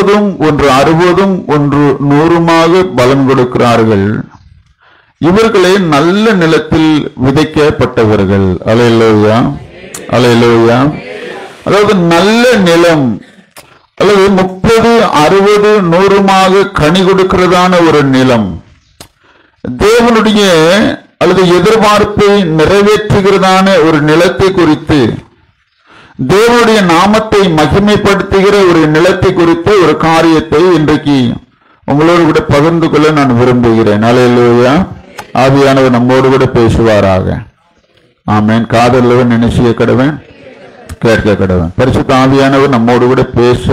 30, ஒன்று 60, ஒன்று 100 பலன் கொடுக்கிறார்கள். இவர்களே நல்ல நிலத்தில் விதைக்கப்பட்டவர்கள். அல்லேலூயா, அல்லேலூயா. அதாவது நல்ல நிலம், அல்லது 30, 60, 100 கனி கொடுக்கிறதான ஒரு நிலம், தேவனுடைய அல்லது எதிர்பார்ப்பை நிறைவேற்றுகிறதான ஒரு நிலத்தை குறித்து, தேவனுடைய நாமத்தை மகிமைப்படுத்துகிற ஒரு நிலத்தை குறித்து ஒரு காரியத்தை இன்றைக்கு உங்களோடு கூட பகிர்ந்து கொள்ள நான் விரும்புகிறேன். அல்லேலூயா. ஆவியானவர் நம்மோடு கூட பேசுவாராக. ஆமென். காதலவன் நினைச்சிய கடவன், கேட்க கடவன். பரிசுத்த ஆவியானவர் நம்மோடு கூட பேச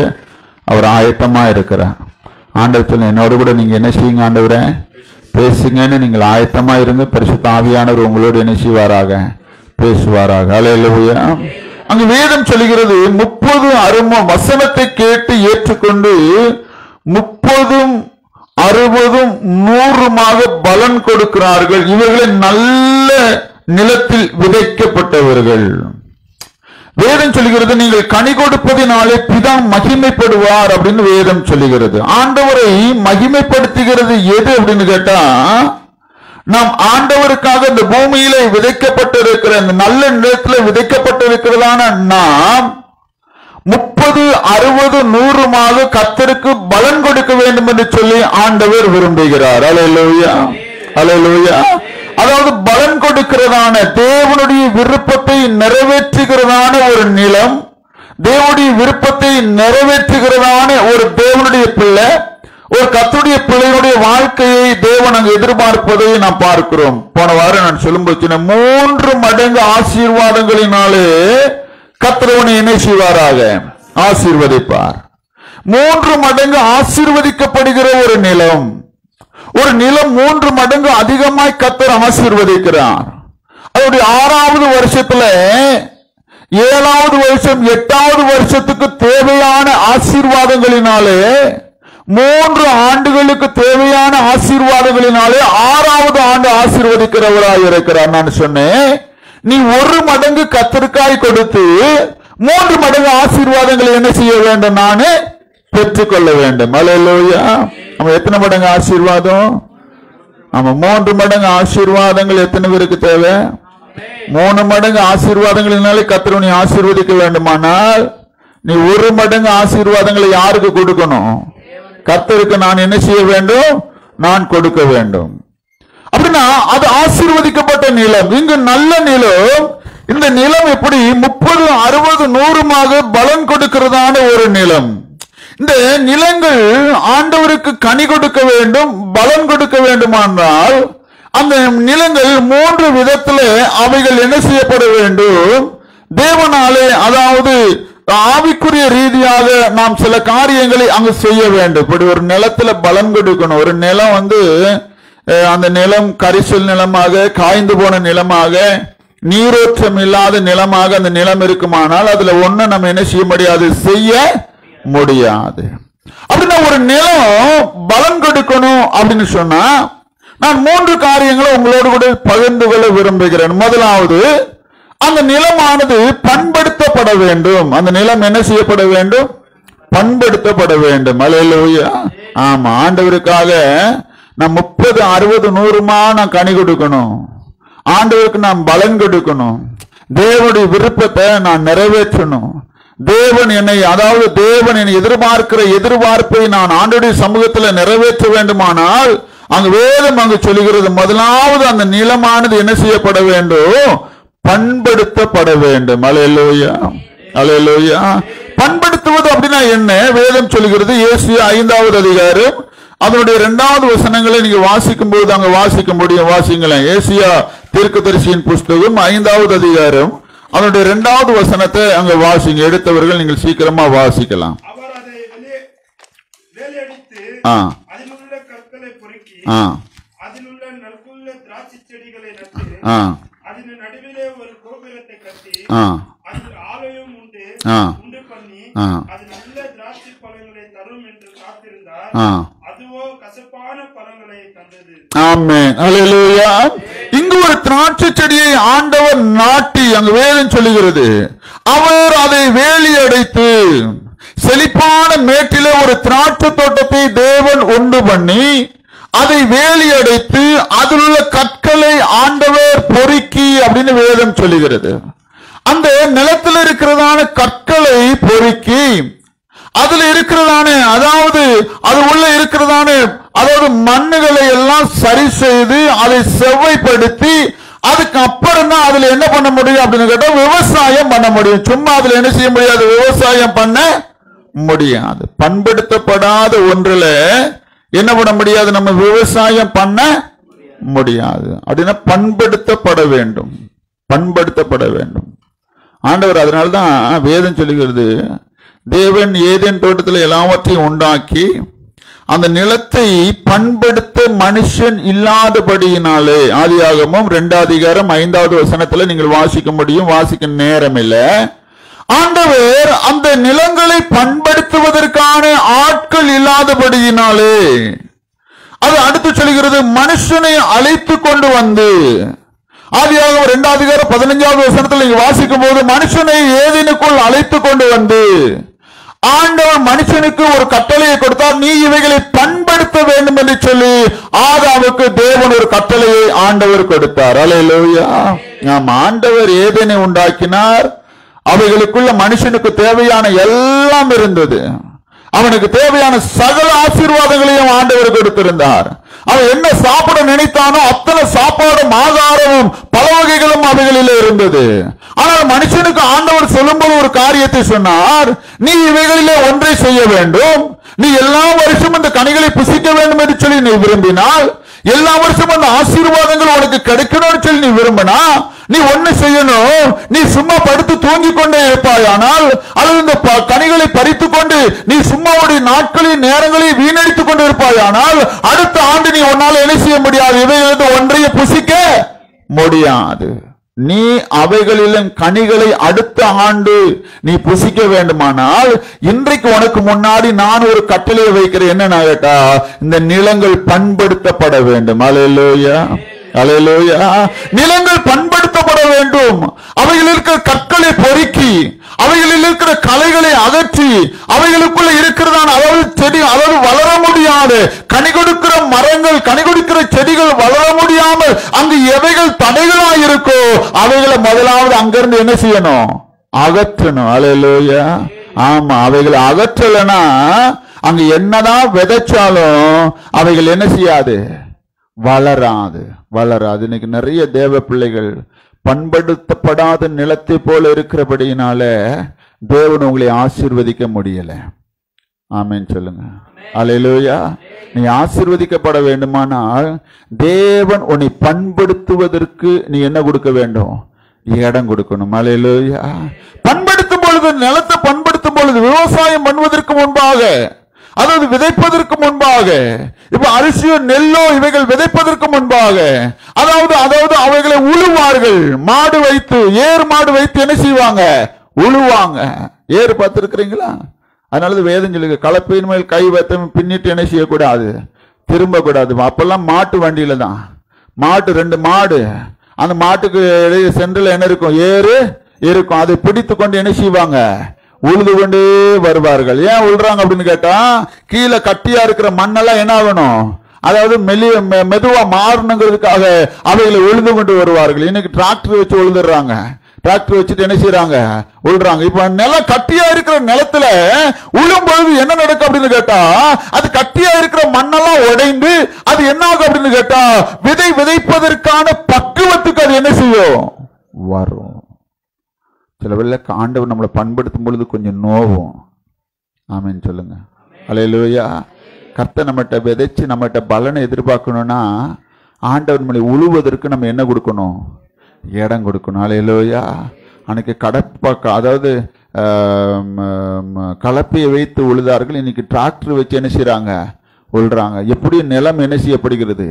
அவர் ஆயத்தமா இருக்கிறார். ஆண்டவத்தில் என்னோடு கூட நீங்க என்ன செய்யுங்க, ஆண்டவரே பேசுங்கன்னு நீங்கள் ஆயத்தமா இருந்து பரிசுத்த ஆவியானவர் உங்களோடு என்ன செய்வாராக, பேசுவாராக. அல்லேலூயா. அங்கு வேதம் சொல்லுகிறது, 30, 60 வசனத்தை கேட்டு ஏற்றுக்கொண்டு 30, 60, 100 பலன் கொடுக்கிறார்கள். இவர்களை நல்ல நிலத்தில் விதைக்கப்பட்டவர்கள். வேதம் சொல்லுகிறது, நீங்கள் கனி கொடுப்பதினாலே பிதா மகிமைப்படுவார் அப்படின்னு வேதம் சொல்லுகிறது. ஆண்டவரை மகிமைப்படுத்துகிறது எது அப்படின்னு கேட்டா, நாம் ஆண்டவருக்காக இந்த பூமியில விதைக்கப்பட்டிருக்கிற இந்த நல்ல நிலத்தில் விதைக்கப்பட்டிருக்கிறதான நாம் 30, 60, 100 கர்த்தருக்கு பலன் கொடுக்க வேண்டும் என்று சொல்லி ஆண்டவர் விரும்புகிறார். அல்லேலூயா, அல்லேலூயா. அதாவது பலன் கொடுக்கிறதான, தேவனுடைய விருப்பத்தை நிறைவேற்றுகிறதான ஒரு நிலம், தேவனுடைய விருப்பத்தை நிறைவேற்றுகிறதான ஒரு தேவனுடைய பிள்ளை, ஒரு கர்த்தருடைய பிள்ளையுடைய வாழ்க்கையை தேவன் அங்கு எதிர்பார்ப்பதை நாம் பார்க்கிறோம். போன வாரம் நான் சொல்லும்போது 3 மடங்கு ஆசீர்வாதங்களினாலே கர்த்தர் என்ன செய்வாராக, ஆசீர்வதிப்பார். 3 மடங்கு ஆசீர்வதிக்கப்படுகிற ஒரு நிலம், ஒரு நிலம் 3 மடங்கு அதிகமாய் கர்த்தர் ஆசீர்வதிக்கிறார். அதோடைய 6வது வருஷத்துல 7வது வருஷம் 8வது வருஷத்துக்கு தேவையான ஆசீர்வாதங்களினாலே, 3 ஆண்டுகளுக்கு தேவையான ஆசீர்வாதங்களினாலே 6வது ஆண்டு ஆசீர்வதிக்கிறவராய் இருக்கிறார். நான் சொன்னேன், நீ 1 மடங்கு கர்த்தருக்காய் கொடுத்து 3 மடங்கு ஆசீர்வாதங்களை என்ன செய்ய வேண்டும், நானே பெற்றுக்கொள்ள வேண்டும். அல்லேலூயா. நம்ம எத்தனை மடங்கு ஆசீர்வாதம்? நம்ம 3 மடங்கு ஆசீர்வாதங்கள் எத்தனை பேருக்கு தேவை? 3 மடங்கு ஆசீர்வாதங்களினாலே கர்த்தர் நீ ஆசீர்வதிக்க வேண்டுமானால் நீ 1 மடங்கு ஆசீர்வாதங்களை யாருக்கு கொடுக்கணும்? கர்த்தருக்கு நான் என்ன செய்ய வேண்டும், நான் கொடுக்க வேண்டும். அப்படின்னா அது ஆசீர்வதிக்கப்பட்ட நிலம். இங்கு நல்ல நிலம். இந்த நிலம் எப்படி 30, 60, 100 பலன் கொடுக்கிறதான ஒரு நிலம். இந்த நிலங்கள் ஆண்டவருக்கு கனி கொடுக்க வேண்டும், பலன் கொடுக்க வேண்டுமானால் அந்த நிலங்கள் 3 விதத்துல அவைகள் என்ன செய்யப்பட வேண்டும், தேவனாலே, அதாவது ஆவிக்குரிய ரீதியாக நாம் சில காரியங்களை அங்கு செய்ய வேண்டும். இப்படி ஒரு நிலத்துல பலன் கொடுக்கணும். ஒரு நிலம் அந்த நிலம் கரிசல் நிலமாக, காய்ந்து போன நிலமாக, நீரோற்றம் இல்லாத நிலமாக அந்த நிலம் இருக்குமானால் அதுல ஒண்ணு நம்ம என்ன செய்ய முடியாது, செய்ய முடியாது. அப்படின்னா ஒரு நிலம் பலன் கொடுக்கணும் அப்படின்னு சொன்னா நான் 3 காரியங்களை உங்களோடு கூட பகிர்ந்து கொள்ள விரும்புகிறேன். முதலாவது, அந்த நிலமானது பண்படுத்தப்பட வேண்டும். அந்த நிலம் என்ன செய்யப்பட வேண்டும், பண்படுத்தப்பட வேண்டும். அல்லேலூயா. ஆமா, ஆண்டவருக்காக நான் 30, 60, 100 நான் கனி கொடுக்கணும். ஆண்டவருக்கு நான் பலன் கொடுக்கணும். தேவனுடைய விருப்பத்தை நான் நிறைவேற்றணும். தேவன் என்னை, அதாவது தேவன் என்னை எதிர்பார்க்கிற எதிர்பார்ப்பை நான் ஆண்டவருடைய சமூகத்தில் நிறைவேற்ற வேண்டுமானால் அங்கு வேதம் அங்கு சொல்லுகிறது, முதலாவது அந்த நிலமானது என்ன செய்யப்பட வேண்டும், பண்படுத்தப்பட வேண்டும். அல்லேலூயா, அல்லேலூயா. பண்படுத்துவது அப்படின்னா என்ன? வேதம் சொல்லுகிறது, ஏசாயா 5வது அதிகாரம் அதனுடைய 2வது வசனங்களை நீங்க வாசிக்கும் போது அங்க வாசிக்க முடியும். வாசிங்களேன். ஏசாயா தீர்க்கதரிசியின் புஸ்தகம் 5வது அதிகாரம் அதனுடைய 2வது வசனத்தை அங்க வாசிங்க. எடுத்தவர்கள் நீங்கள் சீக்கிரமா வாசிக்கலாம். அவர் அதை வேலையடித்து அதிலுள்ள கற்களை பொறுக்கி அதிலுள்ள நற்குள்ள திராட்சை செடிகளை நட்டு அதன் நடுவிலே ஒரு கோபுரத்தை கட்டி அதில் ஆலயம் உண்டு பண்ணி அது நல்ல திராட்சை பழங்களை தரும் என்று காத்திருந்தார். அதுவோ கசப்பான பழங்களை தந்தது. ஆமென். அல்லேலூயா. இங்கு ஒரு திராட்சை செடியை ஆண்டவர் நாட்டி, அங்கு வேதம் சொல்லுகிறது, அவர் அதை வேலி அடைத்து செழிப்பான மேட்டிலே ஒரு திராட்சை தோட்டத்தை தேவன் உண்டு பண்ணி அதை வேலி அடைத்து அதில் உள்ள கற்களை ஆண்டவர் பொறுக்கி அப்படின்னு வேதம் சொல்லுகிறது. அந்த நிலத்தில் இருக்கிறதான கற்களை பொறுக்கி அதுல இருக்கிறதான அதாவது அது உள்ள இருக்கிறதான அதாவது மண்ணுகளை எல்லாம் சரி செய்து அதை செவ்வைப்படுத்தி அதுக்கு அப்புறம் தான் அதுல என்ன பண்ண முடியும் அப்படின்னு கேட்டா விவசாயம் பண்ண முடியும். சும்மா அதுல என்ன செய்ய முடியாது, விவசாயம் பண்ண முடியாது. பண்படுத்தப்படாத ஒன்றுல என்ன பண்ண முடியாது, நம்ம விவசாயம் பண்ண முடியாது. அப்படின்னா பண்படுத்தப்பட வேண்டும், பண்படுத்தப்பட வேண்டும். ஆண்டவர் அதனால்தான் வேதம் சொல்லுகிறது, தேவன் ஏதேன் தோட்டத்தில் எல்லாவற்றையும் உண்டாக்கி அந்த நிலத்தை பண்படுத்த மனுஷன் இல்லாதபடியினாலே, ஆதியாகமம் 2:5 நீங்கள் வாசிக்க முடியும், வாசிக்க நேரம் இல்லை. ஆண்டவர் அந்த நிலங்களை பண்படுத்துவதற்கான ஆட்கள் இல்லாதபடியினாலே, அது அடுத்து சொல்கிறது, மனுஷனை அழைத்து கொண்டு வந்து, ஆதியாகமம் 2:15 நீங்க வாசிக்கும் போது மனுஷனை ஏதேனுக்குள் அழைத்து கொண்டு வந்து ஆண்டவர் மனுஷனுக்கு ஒரு கட்டளையை கொடுத்தார், நீ இவைகளை பண்படுத்த வேண்டும் என்று சொல்லி ஆதாமுக்கு தேவன் ஒரு கட்டளையை ஆண்டவர் கொடுத்தார். அல்லேலூயா. ஆமா, ஆண்டவர் ஏதேனை உண்டாக்கினார், அவைகளுக்குள்ள மனுஷனுக்கு தேவையான எல்லாம் இருந்தது. அவனுக்கு தேவையான சகல ஆசீர்வாதங்களையும் ஆண்டவர் கொடுத்திருந்தார். அவன் என்ன சாப்பிட நினைத்தானோ அத்தனை சாப்பாடும் ஆகாரமும் பல வகைகளும் அவைகளில் இருந்தது. ஆனால் மனுஷனுக்கு ஆண்டவர் சொல்லும்போது ஒரு காரியத்தை சொன்னார், நீ இவைகளிலே ஒன்றை செய்ய வேண்டும், நீ எல்லா வருஷமும் இந்த கனிகளை புசிக்க வேண்டும் என்று சொல்லி நீ விரும்பினால், எல்லா வருஷமும் அந்த ஆசீர்வாதங்கள் உனக்கு கிடைக்கணும்னு சொல்லி நீ விரும்பினா, நீ ஒண்ணு செய்யணும், நீ சும்மா படுத்து தூங்கிக் கொண்டே இருப்பாயானால், அல்லது இந்த கனிகளை பறித்துக் கொண்டு நீ சும்மாவுடைய நாட்களின் நேரங்களை வீணடித்துக் கொண்டு இருப்பாயானால், அடுத்த ஆண்டு நீ உன்னால என்ன செய்ய முடியாது, இவைகளிலிருந்து ஒன்றையும் புசிக்க முடியாது. நீ அவைகளிலும் கனிகளை அடுத்த ஆண்டு நீ புசிக்க வேண்டுமானால், இன்றைக்கு உனக்கு முன்னாடி நான் ஒரு கட்டளையை வைக்கிறேன். என்ன கேட்டா, இந்த நிலங்கள் பண்படுத்தப்பட வேண்டும். அல்லேலூயா, அல்லேலூயா. நிலங்கள் பண்படுத்தப்பட வேண்டும். அவைகளில் இருக்கிற கற்களை பொறுக்கி, அவைகளில் இருக்கிற களைகளை அகற்றி, அவைகளுக்குள்ள இருக்கிறதான அதாவது செடி, அதாவது வளர முடியாது கனி கொடுக்கிற மரங்கள், கனி கொடுக்கிற செடிகள் வளர முடியாமல் அங்கு எவைகள் தடைகளா இருக்கோ அவைகளை முதலாவது அங்கிருந்து என்ன செய்யணும், அகற்றணும். அல்லேலூயா. ஆமா, அவைகளை அகற்றலனா அங்க என்னதான் விதைச்சாலும் அவைகள் என்ன செய்யாது, வளராது, வளராது. இன்னைக்கு நிறைய தேவ பிள்ளைகள் பண்படுத்தப்படாத நிலத்தை போல இருக்கிறபடியினால தேவன் உங்களை ஆசீர்வதிக்க முடியல. ஆமென் சொல்லுங்க. அல்லேலூயா. நீ ஆசீர்வதிக்கப்பட வேண்டுமானால் தேவன் உன்னை பண்படுத்துவதற்கு நீ என்ன கொடுக்க வேண்டும், இடம் கொடுக்கணும். அல்லேலூயா. பண்படுத்தும் பொழுது, நிலத்தை பண்படுத்தும் பொழுது, விவசாயம் பண்ணுவதற்கு முன்பாக, அதாவது விதைப்பதற்கு முன்பாக, இப்ப அரிசியோ நெல்லோ இவைகள் விதைப்பதற்கு முன்பாக, அதாவது அவைகளை உழுவார்கள். மாடு வைத்து, ஏர் மாடு வைத்து என்ன செய்வாங்க, உழுவாங்க. ஏறு பார்த்திருக்கிறீங்களா? அதனால வேதம் சொல்லுங்க, கலப்பையின் மேல் கை வைத்து பின்னிட்டு என்ன செய்யக்கூடாது, திரும்ப கூடாது. அப்பெல்லாம் மாட்டு வண்டியில தான், மாட்டு 2 மாடு, அந்த மாட்டுக்கு சென்றில் என்ன இருக்கும், ஏறு இருக்கும். அதை பிடித்து கொண்டு என்ன செய்வாங்க, உழுது கொண்டே வருவார்கள். ஏன் உழுறாங்க அப்படின்னு கேட்டா, கீழே கட்டியா இருக்கிற மண்ணெல்லாம் என்ன ஆகணும், அதாவது மெதுவா மாறணுங்கிறதுக்காக அவைகளை உழுது கொண்டு வருவார்கள். இன்னைக்கு டிராக்டர் வச்சு உழுதுறாங்க, டிராக்டர் வச்சுட்டு என்ன செய்யறாங்க, உழுறாங்க. இப்ப நிலம் கட்டியா இருக்கிற நிலத்துல உழும்போது என்ன நடக்கும் அப்படின்னு கேட்டா, அது கட்டியா இருக்கிற மண்ணெல்லாம் உடைந்து அது என்ன ஆகும் அப்படின்னு கேட்டா, விதைப்பதற்கான பக்குவத்துக்கு அது என்ன செய்யும், வரும். சில வேளை ஆண்டவர் நம்மளை பண்படுத்தும் பொழுது கொஞ்சம் நோவும். ஆமென் சொல்லுங்க. அல்லேலூயா. கர்த்தர் நம்மகிட்ட விதைச்சு நம்மகிட்ட பலனை எதிர்பார்க்கணும்னா ஆண்டவர் நம்மளை உழுவதற்கு நம்ம என்ன கொடுக்கணும், இடம் கொடுக்கணும். அல்லேலூயா. அன்னைக்கு அதாவது கலப்பையை வைத்து உழுதார்கள், இன்னைக்கு டிராக்டர் வச்சு என்ன செய்யறாங்க, உழுறாங்க. எப்படி நிலம் என்ன செய்யப்படுகிறது,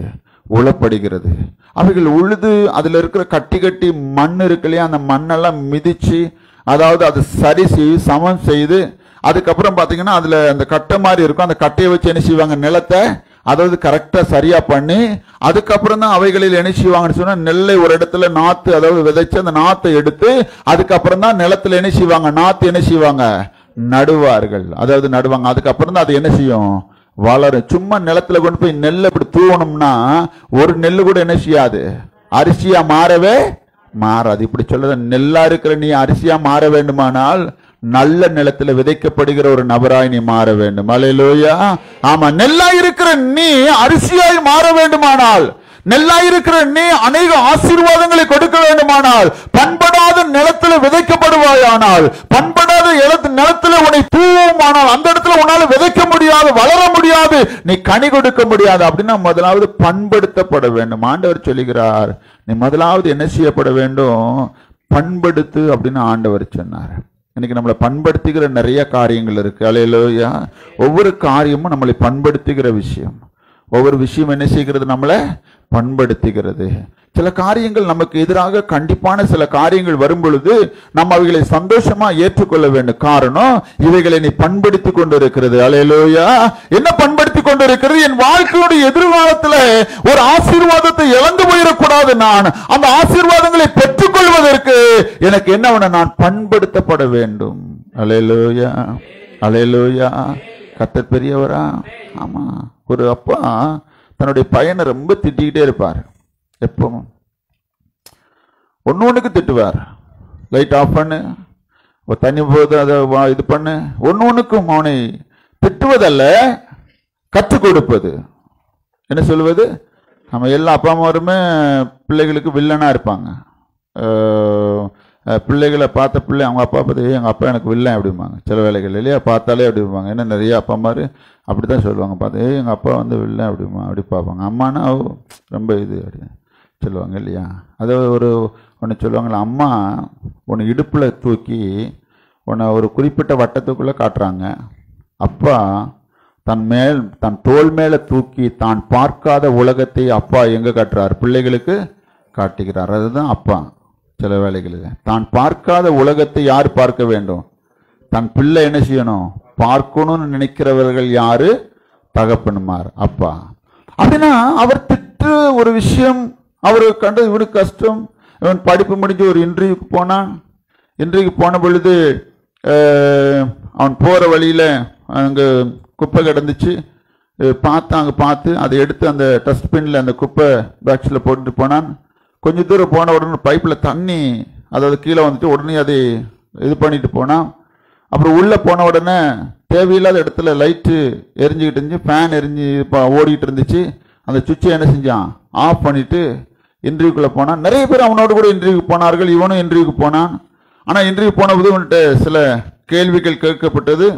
உழப்படுகிறது. அவைகள் உழுது அதுல இருக்கிற கட்டி மண் இருக்குல்லையா, அந்த மண்ணெல்லாம் மிதிச்சு, அதாவது அது சரி செய்து சமம் செய்து, அதுக்கப்புறம் பாத்தீங்கன்னா அதுல அந்த கட்டை மாதிரி இருக்கும், அந்த கட்டையை வச்சு என்ன செய்வாங்க, நிலத்தை அதாவது கரெக்டா சரியா பண்ணி, அதுக்கப்புறம் தான் அவைகளில் என்ன செய்வாங்கன்னு சொன்னா, நெல்லை ஒரு இடத்துல நாத்து, அதாவது விதைச்சு அந்த நாத்தை எடுத்து அதுக்கப்புறம் தான் நிலத்துல என்ன செய்வாங்க, நாத்து என்ன செய்வாங்க, நடுவார்கள். அதாவது நடுவாங்க, அதுக்கப்புறம் தான் அது என்ன செய்யும், வளரும். சும்மா நிலத்துல கொண்டு போய் நெல்லை இப்படி தூவணும்னா ஒரு நெல்லு கூட என்ன செய்யாது, அரிசியா மாறவே மாறாது. இப்படி சொல்ற, நெல்லா இருக்கிற நீ அரிசியா மாற வேண்டுமானால் நல்ல நிலத்துல விதைக்கப்படுகிற ஒரு நபராய் நீ மாற வேண்டும். அல்லேலூயா. ஆமா, நெல்லா இருக்கிற நீ அரிசியாய் மாற வேண்டுமானால், நெல்லா இருக்கிற நீ அநேக ஆசீர்வாதங்களை கொடுக்க வேண்டுமானால், பண்படாத நிலத்துல விதைக்கப்படுவாயானால், பண்படாத நிலத்துல உன்னை தூவுமானால், அந்த இடத்துல உன்னால விதைக்க முடியாது, வளர முடியாது, நீ கனி கொடுக்க முடியாது. அப்படின்னா முதலாவது பண்படுத்தப்பட வேண்டும். ஆண்டவர் சொல்லுகிறார், நீ முதலாவது என்ன செய்யப்பட வேண்டும், பண்படுத்து அப்படின்னு ஆண்டவர் சொன்னார். இன்னைக்கு நம்மளை பண்படுத்துகிற நிறைய காரியங்கள் இருக்கு. அல்லேலூயா. ஒவ்வொரு காரியமும் நம்மளை பண்படுத்துகிற விஷயம். ஒவ்வொரு விஷயம் என்ன செய்கிறது, நம்மளை பண்படுத்துகிறது. சில காரியங்கள் நமக்கு எதிராக கண்டிப்பான சில காரியங்கள் வரும் பொழுது நம்ம அவைகளை சந்தோஷமா ஏற்றுக்கொள்ள வேண்டும். காரணம், இவைகளை நீ பண்படுத்தி கொண்டு இருக்கிறது. அல்லேலூயா. என்ன பண்படுத்தி கொண்டு இருக்கிறது, என் வாழ்க்கையோட எதிர்காலத்துல ஒரு ஆசீர்வாதத்தை இழந்து போயிடக்கூடாது. நான் அந்த ஆசீர்வாதங்களை பெற்றுக்கொள்வதற்கு எனக்கு என்ன வேணும், நான் பண்படுத்தப்பட வேண்டும். அல்லேலூயா. அல்லேலூயா. கர்த்தர் பெரியவரா. ஆமா, ஒரு அப்பா தன்னுடைய பையனை ரொம்ப திட்டிக்கிட்டே இருப்பார். எப்பவும் ஒன்னொன்னுக்கு திட்டுவார். லைட் ஆஃப் பண்ணு, தண்ணி போது அதை இது பண்ணு, ஒன்னொன்னுக்கும் அவனை திட்டுவதல்ல, கற்றுக் கொடுப்பது. என்ன சொல்வது, நம்ம எல்லா அப்பா அம்மாருமே பிள்ளைகளுக்கு வில்லனா இருப்பாங்க. பிள்ளைகளை பார்த்த பிள்ளை அவங்க அப்பா பார்த்து, எங்கள் அப்பா எனக்கு வில்லன் அப்படிம்பாங்க. சில வேலைகள் இல்லையா, பார்த்தாலே அப்படி இருப்பாங்க. ஏன்னா நிறைய அப்பா அம்மாரு அப்படி தான் சொல்லுவாங்க. பார்த்து எங்கள் அப்பா வந்து வில்லன் அப்படிமா அப்படி பார்ப்பாங்க. அம்மானா ரொம்ப இது அப்படி சொல்லுவாங்க இல்லையா. அதாவது ஒன்று சொல்லுவாங்களே, அம்மா ஒன்று இடுப்பில் தூக்கி உன்னை ஒரு குறிப்பிட்ட வட்டத்துக்குள்ளே காட்டுறாங்க. அப்பா தன் தோள் மேலே தூக்கி தான் பார்க்காத உலகத்தை அப்பா எங்கே காட்டுறார், பிள்ளைகளுக்கு காட்டுகிறார். அதுதான் அப்பா. சில வேலைகளில் தான் பார்க்காத உலகத்தை யார் பார்க்க வேண்டும், தன் பிள்ளை என்ன செய்யணும், பார்க்கணும்னு நினைக்கிறவர்கள் யாரு, தகப்பனுமார், அப்பா. அப்படின்னா அவர் திட்டு ஒரு விஷயம் அவருக்கு கண்டது இவனுக்கு கஷ்டம். இவன் படிப்பு முடிஞ்சு ஒரு இன்டர்வியூக்கு போனான். இன்டர்வியூக்கு போன பொழுது அவன் போகிற வழியில் அங்கே குப்பை கிடந்துச்சு. அங்கே பார்த்து அதை எடுத்து அந்த டஸ்ட்பின்ல அந்த குப்பை பாக்ஸில் போட்டுட்டு போனான். கொஞ்சம் தூரம் போன உடனே பைப்பில் தண்ணி அதாவது கீழே வந்துட்டு உடனே அதை இது பண்ணிட்டு போனான். அப்புறம் உள்ளே போன உடனே தேவையில்லாத இடத்துல லைட்டு எரிஞ்சுக்கிட்டு இருந்துச்சு, ஃபேன் ஓடிக்கிட்டு இருந்துச்சு. அந்த சுவிட்சை என்ன செஞ்சான், ஆஃப் பண்ணிட்டு இன்டர்வியூக்குள்ளே போனான். நிறைய பேர் அவனோடு கூட இன்டர்வியூக்கு போனார்கள், இவனும் இன்டர்வியூக்கு போனான். ஆனால் இன்டர்வியூ போனபோது அவன்கிட்ட சில கேள்விகள் கேட்கப்பட்டது.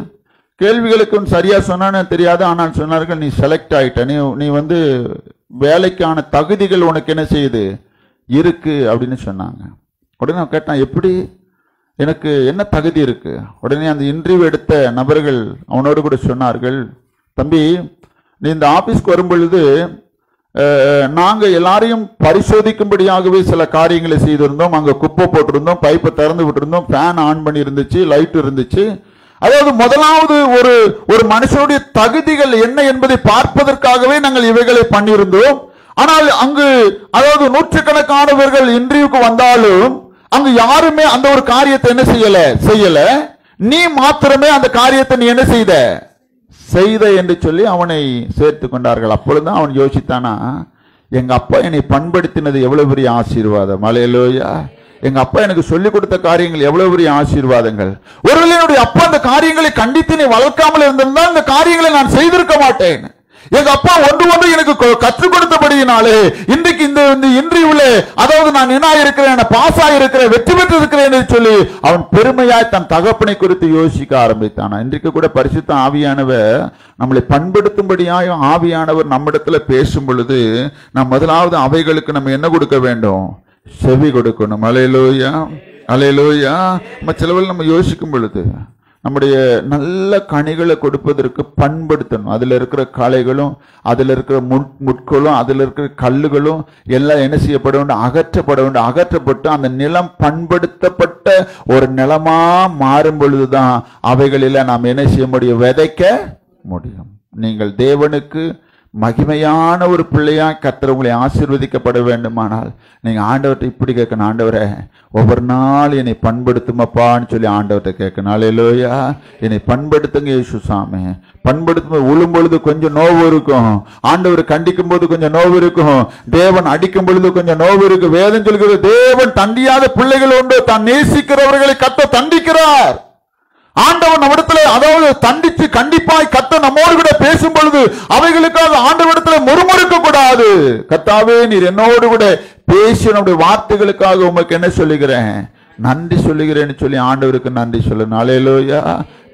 கேள்விகளுக்கு சரியாக சொன்னான்னு தெரியாது. ஆனால் சொன்னார்கள், நீ செலக்ட் ஆகிட்ட, நீ வந்து வேலைக்கான தகுதிகள் உனக்கு என்ன செய்யுது இருக்கு அப்படின்னு சொன்னாங்க. உடனே நான் கேட்டான், எப்படி, எனக்கு என்ன தகுதி இருக்கு? உடனே அந்த இன்டர்வியூ எடுத்த நபர்கள் அவனோடு கூட சொன்னார்கள், தம்பி நீ இந்த ஆபீஸ்க்கு வரும் பொழுது நாங்கள் எல்லாரையும் பரிசோதிக்கும்படியாகவே சில காரியங்களை செய்திருந்தோம். அங்கே குப்பை போட்டிருந்தோம், பைப்பை திறந்து விட்டுருந்தோம், ஃபேன் ஆன் பண்ணி இருந்துச்சு, லைட் இருந்துச்சு. அதாவது முதலாவது ஒரு மனுஷனுடைய தகுதிகள் என்ன என்பதை பார்ப்பதற்காகவே நாங்கள் இவைகளை பண்ணியிருந்தோம். ஆனால் அங்கு அதாவது நூற்றுக்கணக்கானவர்கள் இன்டர்வியூக்கு வந்தாலும் அங்கு யாருமே அந்த ஒரு காரியத்தை என்ன செய்யல, நீ மாத்திரமே அந்த காரியத்தை நீ என்ன செய்த என்று சொல்லி அவனை சேர்த்து கொண்டார்கள். அப்பொழுதுதான் அவன் யோசித்தானா, எங்க அப்பா என்னை பண்படுத்தினது எவ்வளவு பெரிய ஆசீர்வாதம். அல்லேலூயா. எங்க அப்பா எனக்கு சொல்லிக் கொடுத்த காரியங்கள் எவ்வளவு பெரிய ஆசீர்வாதங்கள். ஒருவேளை என்னுடைய அப்பா அந்த காரியங்களை கண்டித்து நீ வளர்க்காமல் இருந்திருந்தால் இந்த காரியங்களை நான் செய்திருக்க மாட்டேன். எங்க அப்பா ஒன்று எனக்கு கற்றுக் கொடுத்தபடியினாலே இன்றைக்கு இந்த இன்டர்வியூல அதாவது நான் என்ன இருக்கிறேன், பாஸ் ஆகிருக்கிறேன், வெற்றி பெற்று இருக்கிறேன் என்று சொல்லி அவன் பெருமையாய் தன் தகப்பனை குறித்து யோசிக்க ஆரம்பித்தான். இன்றைக்கு கூட பரிசுத்த ஆவியானவர் நம்மளை பண்படுத்தும்படியாய் ஆவியானவர் நம்மிடத்துல பேசும் பொழுது நாம் முதலாவது அவைகளுக்கு நம்ம என்ன கொடுக்க வேண்டும், செவி கொடுக்கணும். அல்லேலூயா. அல்லேலூயா. நம்ம சிலவர்கள் நம்ம யோசிக்கும் பொழுது நம்முடைய நல்ல கனிகளை கொடுப்பதற்கு பண்படுத்தணும். அதில் இருக்கிற களைகளும் அதில் இருக்கிற முட்களும் அதில் இருக்கிற கல்லுகளும் எல்லாம் என்ன செய்யப்பட வேண்டும், அகற்றப்பட வேண்டும். அகற்றப்பட்டு அந்த நிலம் பண்படுத்தப்பட்ட ஒரு நிலமா மாறும் பொழுதுதான் அவைகளில் நாம் என்ன செய்ய முடியும், விதைக்க முடியும். நீங்கள் தேவனுக்கு மகிமையான ஒரு பிள்ளையா கர்த்தர் உங்களை ஆசீர்வதிக்கப்பட வேண்டுமானால் நீங்க ஆண்டவர்கிட்ட இப்படி கேட்கணும், ஆண்டவரே ஒவ்வொரு நாள் என்னை பண்படுத்துமப்பான்னு சொல்லி ஆண்டவர்கிட்ட கேட்கணும். அல்லேலூயா. என்னை பண்படுத்துங்க இயேசுசாமி. பண்படுத்தும் உழும் பொழுது கொஞ்சம் நோவு இருக்கும், ஆண்டவர் கண்டிக்கும் போது கொஞ்சம் நோவு இருக்கும், தேவன் அடிக்கும் பொழுது கொஞ்சம் நோவு இருக்கு. வேதம் சொல்கிறது தேவன் தண்டியாத பிள்ளைகள் உண்டு, தான் நேசிக்கிறவர்களை கர்த்தர் தண்டிக்கிறார். ஆண்டவர் நம்மிடத்துல அதாவது தண்டிச்சு கண்டிப்பாய் கர்த்தர் நம்மோடு கூட பேசும் பொழுது அவைகளுக்காக ஆண்டவரிடத்துல முறுமுறுக்க கூடாது. கர்த்தாவே நீர் என்னோடு கூட பேசி நம்முடைய வார்த்தைகளுக்காக உமக்கு என்ன சொல்லுகிறேன், நன்றி சொல்லுகிறேன்னு சொல்லி ஆண்டவருக்கு நன்றி சொல்லணும். அல்லேலூயா.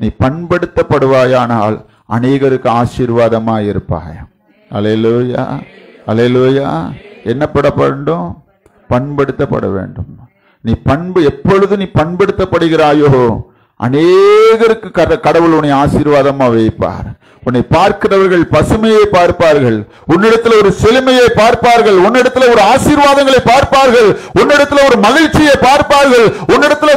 நீ பண்படுத்தப்படுவாயானால் அநேகருக்கு ஆசீர்வாதமா இருப்பாய். அல்லேலூயா. அல்லேலூயா. என்ன பட வேண்டும்? பண்படுத்தப்பட வேண்டும். நீ எப்பொழுது நீ பண்படுத்தப்படுகிறாயோ அநேகருக்கு கடவுள் உன்னை ஆசீர்வாதமா வைப்பார். உன்னை பார்க்கிறவர்கள் பசுமையை பார்ப்பார்கள், உன்னிடத்தில் ஒரு செழுமையை பார்ப்பார்கள், உன்னிடத்தில் ஒரு ஆசீர்வாதங்களை பார்ப்பார்கள், உன்னிடத்தில் ஒரு மகிழ்ச்சியை பார்ப்பார்கள், உன்னிடத்தில்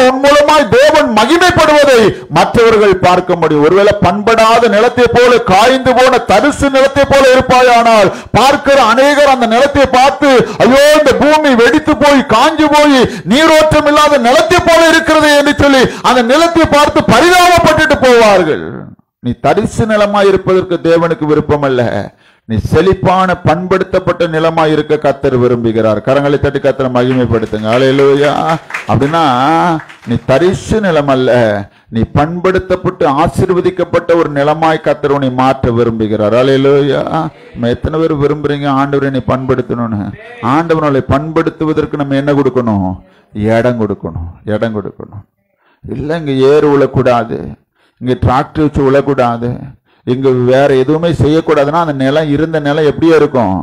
உன் மூலமாய் தேவன் மகிமைப்படுவதை மற்றவர்கள் பார்க்க முடியும். ஒருவேளை பண்படாத நிலத்தை போல காய்ந்து போன தரிசு நிலத்தை போல இருப்பாயானால் பார்க்கிற அநேகர் அந்த நிலத்தை பார்த்து ஐயோ இந்த பூமி வெடித்து போய் காஞ்சு போய் நீரோட்டம் இல்லாத நிலத்தை போல இருக்கிறது என்று சொல்லி அந்த நிலத்தை பார்த்து பரிதாபப்பட்டு போவார்கள். நீ தரிசு நிலமாய் இருப்பதற்கு தேவனுக்கு விருப்பம் அல்ல, நீ செழிப்பான பண்படுத்தப்பட்ட நிலமாய் இருக்க கர்த்தர் விரும்புகிறார். கரங்களை தட்டி கர்த்தரை மகிமைப்படுத்துங்க. அல்லேலூயா. அப்படின்னா நீ தரிசு நிலம் அல்ல, நீ பண்படுத்தப்பட்டு ஆசீர்வதிக்கப்பட்ட ஒரு நிலமாய் கர்த்தர் உன்னை மாற்ற விரும்புகிறார். அல்லேலூயா. நம்ம எத்தனை பேர் விரும்புறீங்க ஆண்டவரை நீ பண்படுத்தணும்னு? ஆண்டவனை பண்படுத்துவதற்கு நம்ம என்ன கொடுக்கணும்? இடம் கொடுக்கணும். இடம் கொடுக்கணும். இல்லை இங்க ஏறு உழக்கூடாது, இங்க டிராக்டர் வச்சு உழக்கூடாது, இங்க வேற எதுவுமே செய்யக்கூடாதுன்னா அந்த நிலம் இருந்த நிலம் எப்படியே இருக்கும்?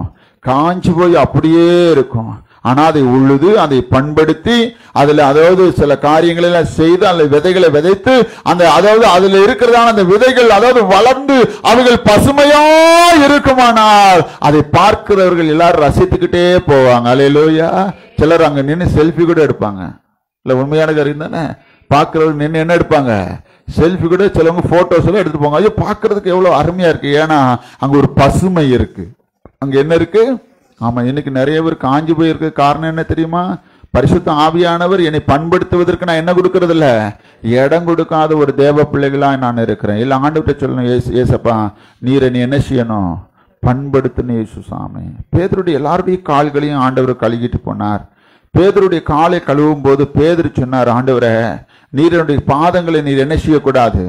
காஞ்சி போய் அப்படியே இருக்கும். ஆனா அதை உழுது அதை பண்படுத்தி அதுல அதாவது சில காரியங்களை எல்லாம் செய்து அந்த விதைகளை விதைத்து அந்த அதாவது அதுல இருக்கிறதான அந்த விதைகள் அதாவது வளர்ந்து அவைகள் பசுமையா இருக்குமானால் அதை பார்க்கிறவர்கள் எல்லாரும் ரசித்துக்கிட்டே போவாங்க. அல்லேலூயா. சிலர் அங்க நின்று செல்ஃபி கூட எடுப்பாங்க. இல்ல உண்மையான காரியம் தானே? பார்க்கிறவர்கள் நின்று என்ன எடுப்பாங்க? செல்ஃபி கூட. சிலவங்க போட்டோஸ் எல்லாம் எடுத்து போங்க. ஐயோ பார்க்கறதுக்கு எவ்வளவு அருமையா இருக்கு, ஏன்னா அங்க ஒரு பசுமை இருக்கு. அங்க என்ன இருக்கு? ஆமா, இன்னைக்கு நிறைய பேர் காஞ்சி போயிருக்கு. காரணம் என்ன தெரியுமா? பரிசுத்த ஆவியானவர் என்னை பண்படுத்துவதற்கு நான் என்ன கொடுக்கறது இல்ல, இடம் கொடுக்காத ஒரு தேவ பிள்ளைகளா நான் இருக்கிறேன். இல்ல ஆண்டவர்கிட்ட சொல்லணும், ஏசப்பா நீரை நீ என்ன செய்யணும்? பண்படுத்தணும் இயேசுசாமி. பேதுருடைய எல்லாருடைய கால்களையும் ஆண்டவர் கழுகிட்டு போனார். பேதுருடைய காலை கழுவும் போது பேதுரு சொன்னார், ஆண்டவரே நீருடைய பாதங்களை நீர் என்ன செய்யக்கூடாது?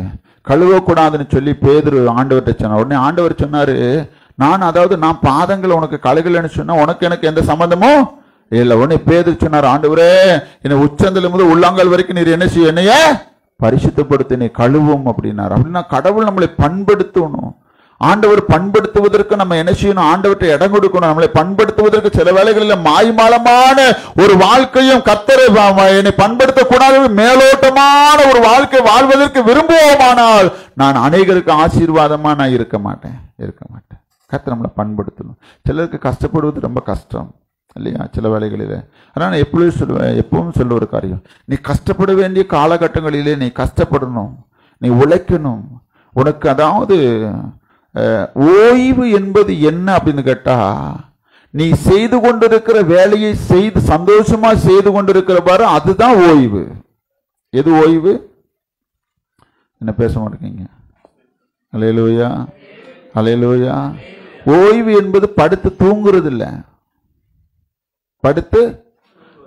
கழுவக்கூடாதுன்னு சொல்லி பேதுரு ஆண்டவர்கிட்ட சொன்னார். உடனே ஆண்டவர் சொன்னாரு, நான் பாதங்களை உனக்கு கழுகலன்னு சொன்னா உனக்கு எனக்கு எந்த சம்பந்தமும் இல்லை. உடனே பேதுரு சொன்னார், ஆண்டவரே என்னை உச்சந்தல முதல் உள்ளாங்கல் வரைக்கும் நீர் என்ன செய்ய, என்னைய பரிசுத்தப்படுத்தி நீ கழுவும் அப்படின்னார். அப்படின்னா கடவுள் நம்மளை பண்படுத்தணும். ஆண்டவர் பண்படுத்துவதற்கு நம்ம என்ன செய்யணும்? ஆண்டவர்கிட்ட இடம் கொடுக்கணும். நம்மளை பண்படுத்துவதற்கு சில வேளைகளில் மாய்மாலமான ஒரு வாழ்க்கையும் கர்த்தரை என்னை பண்படுத்தக்கூடாது மேலோட்டமான ஒரு வாழ்க்கை வாழ்வதற்கு விரும்புவோமானால் நான் அநேகருக்கு ஆசீர்வாதமா நான் இருக்க மாட்டேன். கர்த்தர் நம்மளை பண்படுத்தணும். சிலருக்கு கஷ்டப்படுவது ரொம்ப கஷ்டம் இல்லையா? சில வேளைகளில். ஆனால் நான் எப்பவும் சொல்ல ஒரு காரியம், நீ கஷ்டப்பட வேண்டிய காலகட்டங்களிலே நீ கஷ்டப்படணும், நீ உழைக்கணும். உனக்கு அதாவது ஓய்வு என்பது என்ன அப்படின்னு கேட்டா, நீ செய்து கொண்டிருக்கிற வேலையை செய்து சந்தோஷமா செய்து கொண்டிருக்கிற பாரு, அதுதான் ஓய்வு. எது ஓய்வு? என்ன பேச மாட்டேங்க? அல்லேலூயா. அல்லேலூயா. ஓய்வு என்பது படுத்து தூங்குறது இல்லை. படுத்து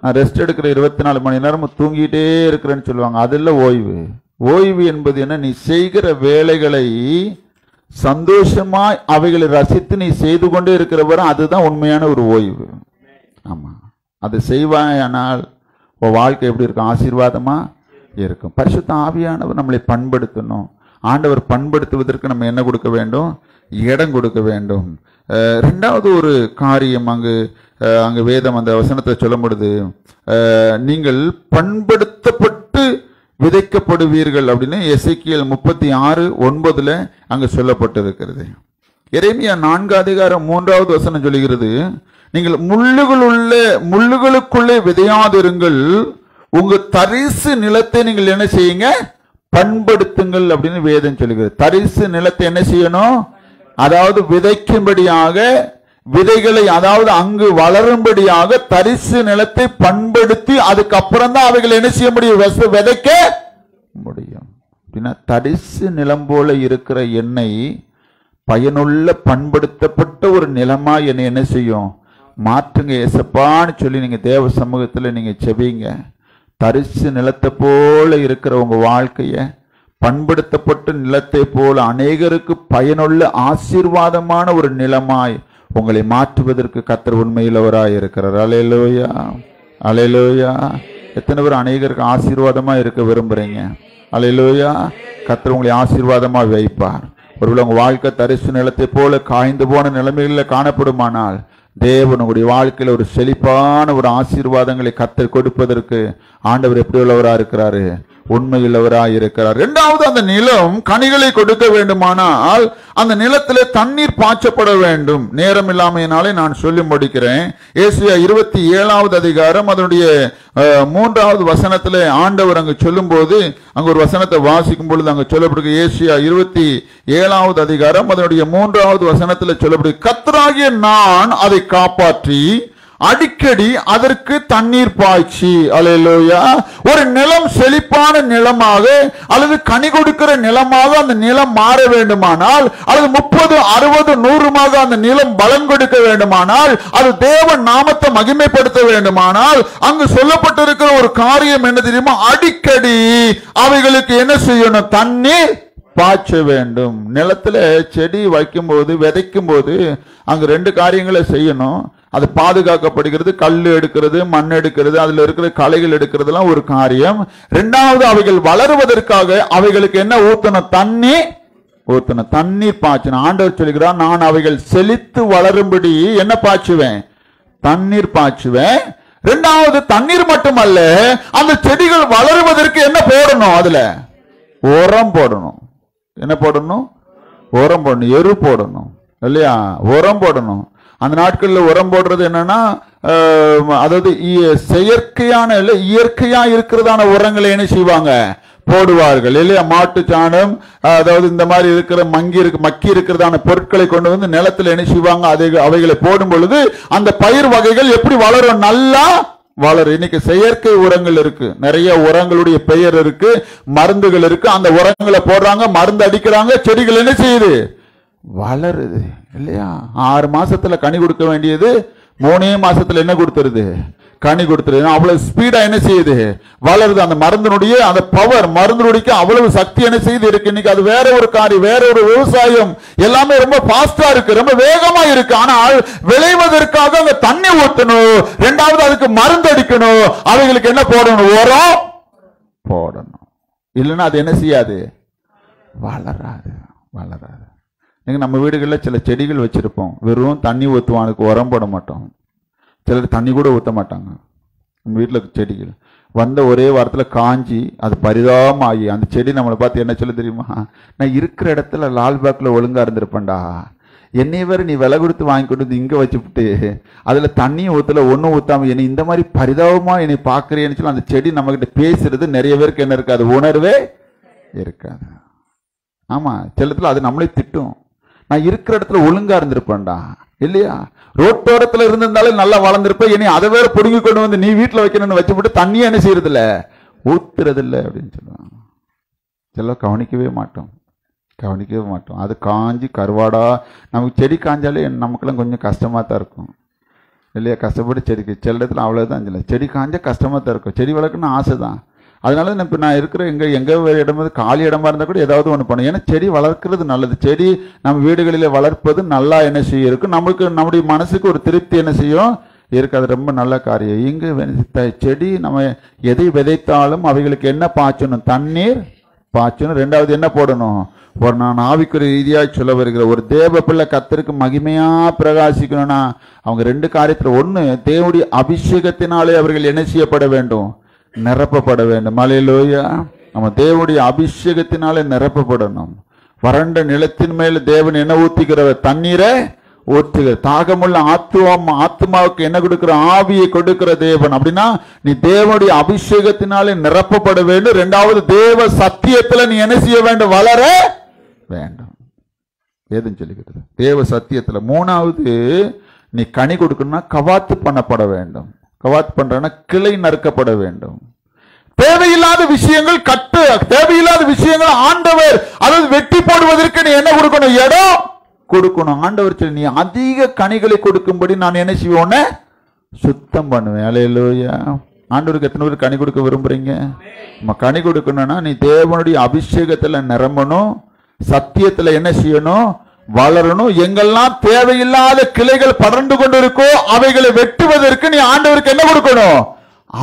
நான் ரெஸ்ட் எடுக்கிற 24 மணி நேரம் தூங்கிட்டே இருக்கிறேன்னு சொல்லுவாங்க, அது இல்லை ஓய்வு. ஓய்வு என்பது என்ன? நீ செய்கிற வேலைகளை சந்தோஷமாய் அவைகளை ரசித்து நீ செய்து கொண்டே இருக்கிறவரை, அதுதான் உண்மையான ஒரு ஓய்வு. ஆமா, அது செய்வாயானால் உன் வாழ்க்கை எப்படி இருக்கும்? ஆசீர்வாதமா இருக்கும். பரிசுத்த ஆவியானவர் நம்மளை பண்படுத்தணும். ஆண்டவர் பண்படுத்துவதற்கு நம்ம என்ன கொடுக்க வேண்டும்? இடம் கொடுக்க வேண்டும். ரெண்டாவது ஒரு காரியம் அங்கு வேதம் அந்த வசனத்தை சொல்லும் பொழுது, நீங்கள் பண்படுத்தப்பட்டு விதைக்கப்படுவீர்கள் அப்படின்னு எசேக்கியேல் 36:9 அங்கு சொல்லப்பட்டிருக்கிறது. எரேமியா 4:3 சொல்லுகிறது, நீங்கள் முள்ளுகளுக்குள்ளே விதையாதிருங்கள், உங்க தரிசு நிலத்தை நீங்கள் என்ன செய்யுங்க? பண்படுத்துங்கள் அப்படின்னு வேதம் சொல்லுகிறது. தரிசு நிலத்தை என்ன செய்யணும்? அதாவது விதைக்கும்படியாக விதைகளை, அதாவது அங்கு வளரும்படியாக தரிசு நிலத்தை பண்படுத்தி அதுக்கப்புறம் தான் அவைகள் என்ன செய்ய முடியும், விதைக்க முடியும். தரிசு நிலம் போல இருக்கிற எண்ணெய் பயனுள்ள பண்படுத்தப்பட்ட ஒரு நிலமா என்னை என்ன செய்யும், மாற்றுங்க ஏசப்பான்னு சொல்லி நீங்க தேவ சமூகத்துல நீங்க செபிங்க. தரிசு நிலத்தை போல இருக்கிற உங்க வாழ்க்கைய பண்படுத்தப்பட்ட நிலத்தை போல அநேகருக்கு பயனுள்ள ஆசீர்வாதமான ஒரு நிலமாய் உங்களை மாற்றுவதற்கு கர்த்தர் உண்மையுள்ளவராய் இருக்கிறார். அல்லேலூயா, அல்லேலூயா. எத்தனை பேர் அநேகருக்கு ஆசீர்வாதமா இருக்க விரும்புறீங்க? அல்லேலூயா. கர்த்தர் உங்களை ஆசீர்வாதமா வைப்பார். ஒருவேளை உங்க வாழ்க்கை தரிசு நிலத்தை போல காய்ந்து போன நிலைமைகளில் காணப்படுமானால் தேவன் உங்களுடைய வாழ்க்கையில ஒரு செழிப்பான ஒரு ஆசீர்வாதங்களை கர்த்தர் கொடுப்பதற்கு ஆண்டவர் எப்படி உள்ளவரா இருக்கிறாரு, உண்மையுள்ளவராய் இருக்கிறார். இரண்டாவது, அந்த நிலம் கனிகளை கொடுக்க வேண்டுமானால் அந்த நிலத்திலே தண்ணீர் பாய்ச்சப்பட வேண்டும். நேரம் இல்லாமையினாலே நான் சொல்லி முடிக்கிறேன். ஏசாயா 27வது அதிகாரம் அதனுடைய 3வது வசனத்திலே ஆண்டவர் அங்கு சொல்லும் போது, அங்கு ஒரு வசனத்தை வாசிக்கும் பொழுது அங்கு சொல்லப்படுது. ஏசாயா 27வது அதிகாரம் அதனுடைய 3வது வசனத்திலே சொல்லப்படுது, கர்த்தராகிய நான் அதை காப்பாற்றி அடிக்கடி அதற்கு தண்ணீர் பாய்ச்சி. அல்லேலூயா. ஒரு நிலம் செழிப்பான நிலமாக அல்லது கனி கொடுக்கிற நிலமாக அந்த நிலம் மாற வேண்டுமானால், அல்லது 30, 60, 100 அந்த நிலம் பலன் கொடுக்க வேண்டுமானால், அது தேவன் நாமத்தை மகிமைப்படுத்த வேண்டுமானால், அங்கு சொல்லப்பட்டிருக்கிற ஒரு காரியம் என்ன தெரியுமா, அடிக்கடி அவைகளுக்கு என்ன செய்யணும், தண்ணீர் பாய்ச்ச வேண்டும். நிலத்துல செடி வைக்கும் போது, விதைக்கும் போது அங்கு 2 காரியங்களை செய்யணும். அது பாதுகாக்கப்படுகிறது. கல் எடுக்கிறது, மண் எடுக்கிறது, அதுல இருக்கிற களைகள் எடுக்கிறதுலாம் ஒரு காரியம். 2வது, அவைகள் வளருவதற்காக அவைகளுக்கு என்ன ஊத்தணும், ஊத்தணும், தண்ணீர் பாய்ச்சணும். ஆண்டவர் சொல்கிறார், நான் அவைகள் செழித்து வளரும்படி என்ன பாய்ச்சுவேன், தண்ணீர் பாய்ச்சுவேன். 2வது, தண்ணீர் மட்டுமல்ல, அந்த செடிகள் வளருவதற்கு என்ன போடணும், அதுல உரம் போடணும். என்ன போடணும், உரம் போடணும், எரு போடணும் இல்லையா, உரம் போடணும். அந்த நாட்கள்ல உரம் போடுறது என்னன்னா, அதாவது செயற்கையான இல்ல இயற்கையா இருக்கிறதான உரங்களை என்ன செய்வாங்க, போடுவார்கள் இல்லையா. மாட்டு சாணம், அதாவது இந்த மாதிரி இருக்கிற மக்கி இருக்கிறதான பொருட்களை கொண்டு வந்து நிலத்துல என்ன செய்வாங்க, அவைகளை போடும் பொழுது அந்த பயிர் வகைகள் எப்படி வளரும், நல்லா வளரும். இன்னைக்கு செயற்கை உரங்கள் இருக்கு, நிறைய உரங்களுடைய பெயர் இருக்கு, மருந்துகள் இருக்கு. அந்த உரங்களை போடுறாங்க, மருந்து அடிக்கிறாங்க, செடிகள் என்ன செய்யுது, வளருது இல்லையா. 6 மாசத்துல கனி கொடுக்க வேண்டியது 3 மாசத்துல என்ன கொடுத்துருது, கனி கொடுத்துருது. அவ்வளவு ஸ்பீடா என்ன செய்யுது, வளருது. அந்த மருந்தினுடைய அந்த பவர், மருந்தினுடைய அவ்வளவு சக்தி என்ன செய்து இருக்கு. இன்னைக்கு அது வேற ஒரு காரியம், வேற ஒரு விவசாயம், எல்லாமே ரொம்ப பாஸ்டா இருக்கு, ரொம்ப வேகமா இருக்கு. ஆனால் விளைவதற்காக அங்க தண்ணி ஊற்றணும், 2வது அதுக்கு மருந்து அடிக்கணும், அவைகளுக்கு என்ன போடணும், உரம் போடணும். இல்லைன்னா அது என்ன செய்யாது, வளராது, வளராது. நம்ம வீடுகளில் சில செடிகள் வச்சிருப்போம், வெறும் தண்ணி ஊற்றுவோம், அதுக்கு உரம் போட மாட்டோம். சிலர் தண்ணி கூட ஊற்ற மாட்டாங்க. நம்ம வீட்டில் செடிகள் வந்த ஒரே வாரத்தில் காஞ்சி அது பரிதாபமாகி அந்த செடி நம்மளை பார்த்து என்ன சொல்ல தெரியுமா, நான் இருக்கிற இடத்துல லால்பாக்ல ஒழுங்கா இருந்திருப்பேன்டா, என்னை வேற நீ விலை கொடுத்து வாங்கி கொண்டு வந்து இங்கே வச்சுவிட்டு அதில் தண்ணியும் ஊற்றல, ஒன்றும் ஊற்றாம என்னை இந்த மாதிரி பரிதாபமாக என்னை பார்க்குறேன்னு சொல்லி அந்த செடி நம்மகிட்ட பேசுறது நிறைய பேருக்கு என்ன இருக்காது, உணர்வே இருக்காது. ஆமாம், சிலத்துல அது நம்மளே திட்டும், நான் இருக்கிற இடத்துல ஒழுங்கா இருந்திருப்பேன்டா இல்லையா, ரோட்டோரத்துல இருந்திருந்தாலே நல்லா வளர்ந்துருப்பேன், இனி அதை வேற பிடுங்கி கொண்டு வந்து நீ வீட்டுல வைக்கணும்னு வச்சுப்பட்டு தண்ணியே என்ன செய்யறது இல்ல, ஊத்துறது இல்லை அப்படின்னு சொல்லுவாங்க. சில கவனிக்கவே மாட்டோம், கவனிக்கவே மாட்டோம். அது காஞ்சி கருவாடா, நமக்கு செடி காஞ்சாலே நமக்கெல்லாம் கொஞ்சம் கஷ்டமா தான் இருக்கும் இல்லையா. கஷ்டப்பட்டு செடிக்கு சில இடத்துல அவ்வளவுதான் இல்லை, செடி காஞ்சா கஷ்டமா தான் இருக்கும். செடி வளர்க்கணும்னு ஆசை தான். அதனால இப்போ நான் இருக்கிற எங்க இடம் காலி இடமா இருந்தால் கூட ஏதாவது ஒன்று பண்ணும். ஏன்னா செடி வளர்க்கறது நல்லது. செடி நம்ம வீடுகளில் வளர்ப்பது நல்லா என்ன செய்யும் இருக்கும், நமக்கு நம்முடைய மனசுக்கு ஒரு திருப்தி என்ன செய்யும் இருக்கு. அது ரொம்ப நல்ல காரியம். இங்கு செடி நம்ம எதை விதைத்தாலும் அவைகளுக்கு என்ன பாய்ச்சணும், தண்ணீர் பாய்ச்சணும். 2வது என்ன போடணும், ஒரு நான் ஆவிக்குரிய ரீதியாக சொல்ல வருகிற ஒரு தேவ பிள்ளை கர்த்தருக்கு மகிமையா பிரகாசிக்கணும்னா அவங்க 2 காரியத்துல, 1 தேவனுடைய அபிஷேகத்தினாலே அவர்கள் என்ன செய்யப்பட வேண்டும், நிரப்பப்பட வேண்டும். அல்லேலூயா. நம்ம தேவனுடைய அபிஷேகத்தினாலே நிரப்பப்படணும். வறண்ட நிலத்தின் மேல் தேவன் என்ன ஊத்துகிறவர், தண்ணீரை ஊற்றுகிற. தாகமுள்ள ஆத்மாவுக்கு என்ன கொடுக்கிற, ஆவியை கொடுக்கிற தேவன். அப்படின்னா நீ தேவனுடைய அபிஷேகத்தினாலே நிரப்பப்பட வேண்டும். 2வது தேவ சத்தியத்துல நீ என்ன செய்ய வேண்டும், வளர வேண்டும். வேதம் சொல்லுகிறது. தேவ சத்தியத்துல. மூணாவது, நீ கனி கொடுக்கணும்னா கவாத்து பண்ணப்பட வேண்டும். கவாத்து பண்றன்னா கிளை நறுக்கப்பட வேண்டும். தேவையில்லாத விஷயங்கள் தேவையில்லாத விஷயங்கள் ஆண்டவர் அதாவது வெட்டி போடுவதற்கு நீ என்ன கொடுக்கணும்? இடம் கொடுக்கணும். ஆண்டவர் சொல்லி, நீ அதிக கனிகளை கொடுக்கும்படி நான் என்ன செய்வேன்? சுத்தம் பண்ணுவேன். அல்லேலூயா. ஆண்டவருக்கு எத்தனை பேர் கனி கொடுக்க விரும்புறீங்க? நம்ம கனி கொடுக்கணும்னா நீ தேவனுடைய அபிஷேகத்துல நிரம்பணும், சத்தியத்துல என்ன செய்யணும்? வளரணும். எங்கெல்லாம் தேவையில்லாத கிளைகள் படர்ந்து கொண்டு இருக்கோ அவைகளை வெட்டுவதற்கு நீ ஆண்டவருக்கு என்ன கொடுக்கணும்?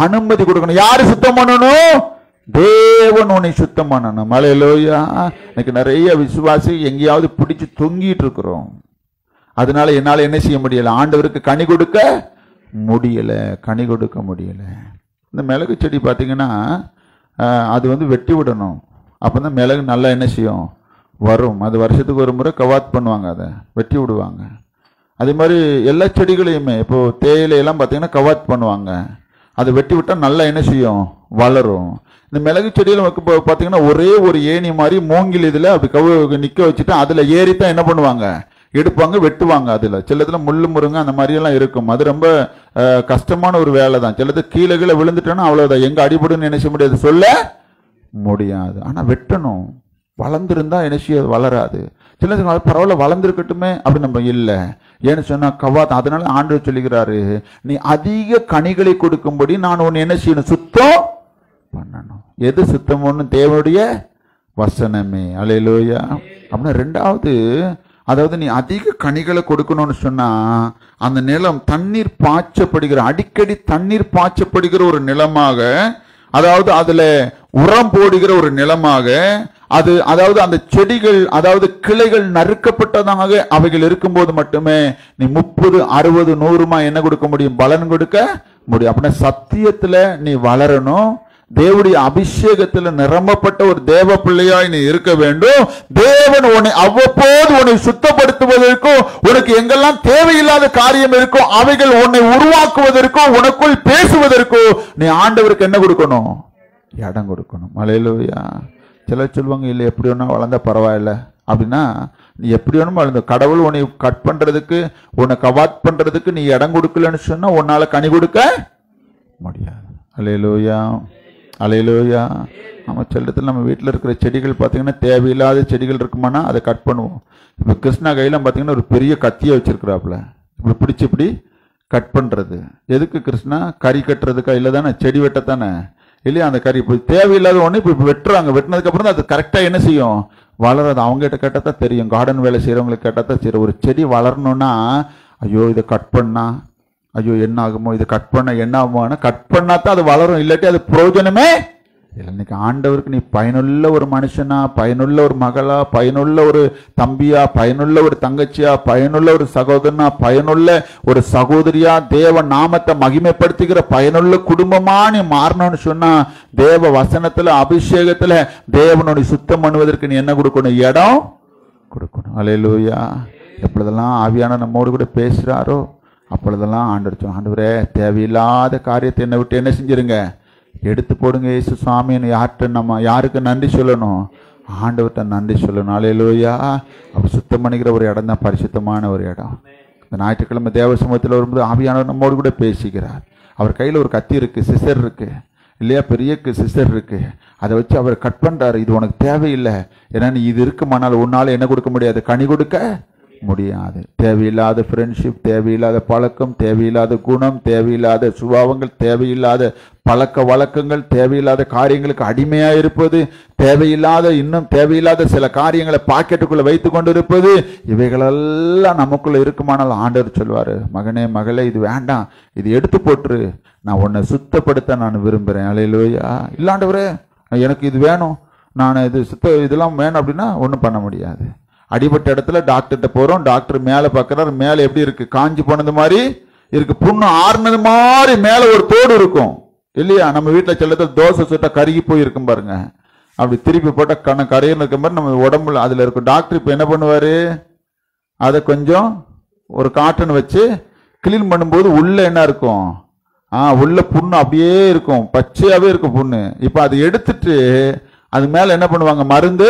அனுமதி கொடுக்கணும். யாரு சுத்தம் பண்ணணும்? தேவன் உன்னை சுத்தம் பண்ணணும். அல்லேலூயா. எனக்கு நிறைய விசுவாசி எங்கேயாவது பிடிச்சு தொங்கிட்டு இருக்கிறோம். அதனால என்னால என்ன செய்ய முடியல? ஆண்டவருக்கு கனி கொடுக்க முடியல, கனி கொடுக்க முடியல. இந்த மிளகு செடி பார்த்தீங்கன்னா அது வெட்டி விடணும். அப்பதான் மிளகு நல்லா என்ன செய்யும்? வரும். அது வருஷத்துக்கு ஒரு முறை கவாத் பண்ணுவாங்க, அதை வெட்டி விடுவாங்க. அதே மாதிரி எல்லா செடிகளையுமே இப்போ தேயிலையெல்லாம் பார்த்தீங்கன்னா கவாத் பண்ணுவாங்க. அதை வெட்டி விட்டால் நல்லா என்ன செய்யும்? வளரும். இந்த மிளகு செடியில் பார்த்தீங்கன்னா ஒரே ஒரு ஏணி மாதிரி மூங்கில் இதில் அப்படி நிற்க வச்சுட்டு அதில் ஏறித்தான் என்ன பண்ணுவாங்க? எடுப்பாங்க, வெட்டுவாங்க. அதில் சிலதுல முள்ளு முருங்க அந்த மாதிரியெல்லாம் இருக்கும். அது ரொம்ப கஷ்டமான ஒரு வேலை தான். சிலது கீழே கீழே விழுந்துட்டோன்னா அவ்வளோதான், எங்கே அடிபடுன்னு நினைச்ச முடியாது, சொல்ல முடியாது. ஆனால் வெட்டணும். வளர்ந்துருந்தா என்ன செய்யாது? வளராது. சிலது பரவாயில்ல வளர்ந்துருக்கட்டுமே அப்படி நம்ம இல்லை. ஏன்னு சொன்னா கவாத். அதனால ஆண்டவர் சொல்லுகிறாரு, நீ அதிக கனிகளை கொடுக்கும்படி நான் உன்னை என்ன செய்யணும்? சுத்தம் பண்ணணும். எது சுத்தம்னு? தேவனுடைய வசனமே. அல்லேலூயா. அப்படின்னா ரெண்டாவது, அதாவது நீ அதிக கனிகளை கொடுக்கணும்னு சொன்னா அந்த நிலம் தண்ணீர் பாய்ச்சப்படுகிற, அடிக்கடி தண்ணீர் பாய்ச்சப்படுகிற ஒரு நிலமாக, அதாவது அதுல உரம் போடுகிற ஒரு நிலமாக, அதாவது அந்த செடிகள் அதாவது கிளைகள் நறுக்கப்பட்டதாக அவைகள் இருக்கும்போது மட்டுமே நீ 30, 60, 100 என்ன கொடுக்க முடியும்? பலன் கொடுக்க முடியும். அப்படின்னா சத்தியத்துல நீ வளரணும். தேவனுடைய அபிஷேகத்துல நிரம்பப்பட்ட ஒரு தேவ பிள்ளையாய் நீ இருக்க வேண்டும். தேவன் உன்னை அவ்வப்போது உன்னை சுத்தப்படுத்துவதற்கும், உனக்கு எங்கெல்லாம் தேவையில்லாத காரியம் இருக்கும் அவைகள் உன்னை உருவாக்குவதற்கும், உனக்குள் பேசுவதற்கும் நீ ஆண்டவருக்கு என்ன கொடுக்கணும்? இடம் கொடுக்கணும். அல்லேலூயா. சிலர் சொல்லுவாங்க, இல்லை எப்படி வேணா வளர்ந்தா பரவாயில்ல அப்படின்னா, நீ எப்படி வேணுமோ வளர்ந்த, கடவுள் உன்னை கட் பண்றதுக்கு, உன்னை கவாட் பண்றதுக்கு நீ இடம் கொடுக்கலன்னு சொன்னா உன்னால கனி கொடுக்க முடியாது. அல்லேலூயா. அல்லேலூயா. நம்ம செல்லத்தில் நம்ம வீட்டில் இருக்கிற செடிகள் பார்த்தீங்கன்னா தேவையில்லாத செடிகள் இருக்குமானா அதை கட் பண்ணுவோம். இப்போ கிருஷ்ணா கையில் பார்த்தீங்கன்னா ஒரு பெரிய கத்தியை வச்சிருக்கிறாப்புல, இப்படி பிடிச்சி இப்படி கட் பண்ணுறது எதுக்கு? கிருஷ்ணா கறி கட்டுறதுக்கா? இல்லை தானே, செடி வெட்டத்தானே இல்லையா? அந்த கறி இப்போ தேவையில்லாத ஒன்று இப்போ வெட்டுறாங்க. வெட்டினதுக்கு அப்புறம் தான் அது கரெக்டாக என்ன செய்யும்? வளராது. அவங்ககிட்ட கேட்டால் தான் தெரியும், கார்டன் வேலை செய்கிறவங்களுக்கு கேட்டால் தான் சரி. ஒரு செடி வளரணும்னா ஐயோ இதை கட் பண்ணா ஐயோ என்ன ஆகுமோ, இதை கட் பண்ண என்ன ஆகுமோ, கட் பண்ணா தான் அது வளரும், இல்லாட்டி அது பிரயோஜனமே இல்லை. இன்னைக்கு ஆண்டவருக்கு நீ பயனுள்ள ஒரு மனுஷனா, பயனுள்ள ஒரு மகளா, பயனுள்ள ஒரு தம்பியா, பயனுள்ள ஒரு தங்கச்சியா, பயனுள்ள ஒரு சகோதரனா, பயனுள்ள ஒரு சகோதரியா, தேவ நாமத்தை மகிமைப்படுத்துகிற பயனுள்ள குடும்பமா நீ மாறணும்னு சொன்னா தேவ வசனத்துல அபிஷேகத்துல தேவனுடைய சுத்தம் பண்ணுவதற்கு நீ என்ன கொடுக்கணும்? இடம் கொடுக்கணும். அல்லேலூயா. எப்பொழுதெல்லாம் ஆவியான நம்மோடு கூட பேசுறாரோ அப்பொழுதெல்லாம் ஆண்டவரே தேவையில்லாத காரியத்தை என்னை விட்டு என்ன செஞ்சிருங்க? எடுத்து போடுங்க இயேசு சுவாமின்னு யாருக்கு நன்றி சொல்லணும்? ஆண்டவர்கிட்ட நன்றி சொல்லணும். அல்லேலூயா. அப்படி சுத்தம் பண்ணிக்கிற ஒரு இடம் தான் பரிசுத்தமான ஒரு இடம். இந்த ஞாயிற்றுக்கிழமை தேவ சமூகத்தில் வரும்போது ஆவியானவர் நம்மோடு கூட பேசுகிறார். அவர் கையில் ஒரு கத்தி இருக்கு, சிசர் இருக்கு இல்லையா? பெரிய சிசர் இருக்கு. அதை வச்சு அவர் கட் பண்றாரு. இது உனக்கு தேவையில்லை, ஏன்னா நீ இது இருக்குமானால் உன்னால என்ன கொடுக்க முடியாது? கனி கொடுக்க முடியாது. தேவையில்லாத ஃப்ரெண்ட்ஷிப், தேவையில்லாத பழக்கம், தேவையில்லாத குணம், தேவையில்லாத சுபாவங்கள், தேவையில்லாத பழக்க வழக்கங்கள், தேவையில்லாத காரியங்களுக்கு அடிமையா இருப்பது, இன்னும் தேவையில்லாத சில காரியங்களை பாக்கெட்டுக்குள்ள வைத்து கொண்டு இருப்பது, இவைகளெல்லாம் நமக்குள்ள இருக்குமானால் ஆண்டவர் சொல்வாரு, மகனே மகளே இது வேண்டாம், இது எடுத்து போட்டுரு, நான் உன்னை சுத்தப்படுத்த நான் விரும்புறேன். அல்லேலூயா. இல்லாண்டவரே எனக்கு இது வேணும், நான் இதெல்லாம் வேணும் அப்படின்னா ஒன்றும் பண்ண முடியாது. அடிபட்ட இடத்துல டாக்டர்கிட்ட போறோம், டாக்டர் மேலே பார்க்கறாரு, மேலே எப்படி இருக்கு? காஞ்சி போனது மாதிரி இருக்கு, புண்ணு ஆறுனது மாதிரி மேலே ஒரு தோடு இருக்கும் இல்லையா? நம்ம வீட்டில் செல்லத்தில் தோசை சுட்டா கருகி போயிருக்கும் பாருங்க, அப்படி திருப்பி போட்டால் கரையில் இருக்க மாதிரி நம்ம உடம்புல அதில் இருக்கும். டாக்டர் இப்போ என்ன பண்ணுவாரு? அதை கொஞ்சம் ஒரு காட்டன் வச்சு கிளீன் பண்ணும்போது உள்ள என்ன இருக்கும்? உள்ள புண்ணு அப்படியே இருக்கும், பச்சையாவே இருக்கும் புண்ணு. இப்போ அதை எடுத்துட்டு அது மேலே என்ன பண்ணுவாங்க? மருந்து